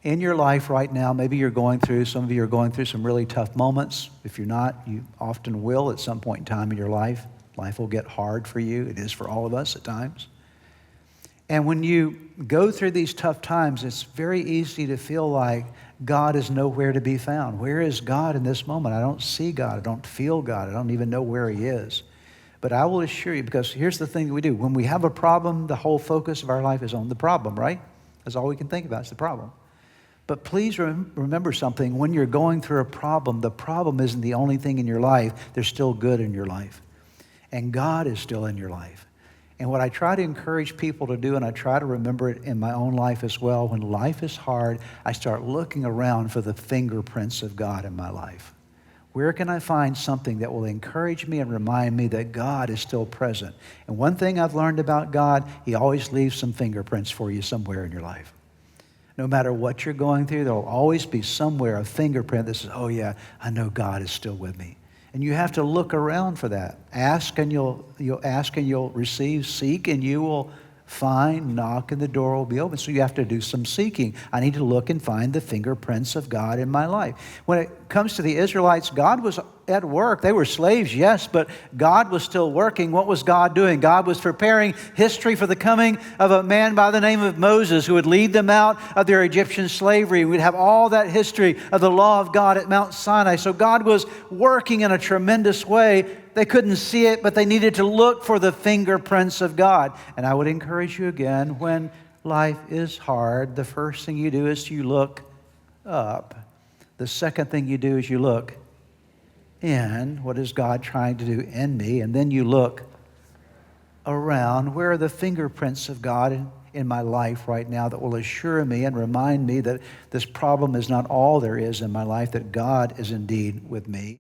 in your life right now, maybe some of you are going through some really tough moments. If you're not, you often will at some point in time in your life. Life will get hard for you. It is for all of us at times. And when you go through these tough times, it's very easy to feel like God is nowhere to be found. Where is God in this moment? I don't see God. I don't feel God. I don't even know where He is. But I will assure you, because here's the thing that we do. When we have a problem, the whole focus of our life is on the problem, right? That's all we can think about is the problem. But please remember something. When you're going through a problem, the problem isn't the only thing in your life. There's still good in your life. And God is still in your life. And what I try to encourage people to do, and I try to remember it in my own life as well, when life is hard, I start looking around for the fingerprints of God in my life. Where can I find something that will encourage me and remind me that God is still present? And one thing I've learned about God, He always leaves some fingerprints for you somewhere in your life. No matter what you're going through, there will always be somewhere a fingerprint that says, oh yeah, I know God is still with me. And you have to look around for that. Ask and you'll ask and you'll receive. Seek and you will find. Knock and the door will be open. So you have to do some seeking. I need to look and find the fingerprints of God in my life. When it comes to the Israelites, God was at work. They were slaves, yes, but God was still working. What was God doing? God was preparing history for the coming of a man by the name of Moses who would lead them out of their Egyptian slavery. We'd have all that history of the law of God at Mount Sinai. So God was working in a tremendous way. They couldn't see it, but they needed to look for the fingerprints of God. And I would encourage you again, when life is hard, the first thing you do is you look up. The second thing you do is you look in. What is God trying to do in me? And then you look around. Where are the fingerprints of God in my life right now that will assure me and remind me that this problem is not all there is in my life, that God is indeed with me?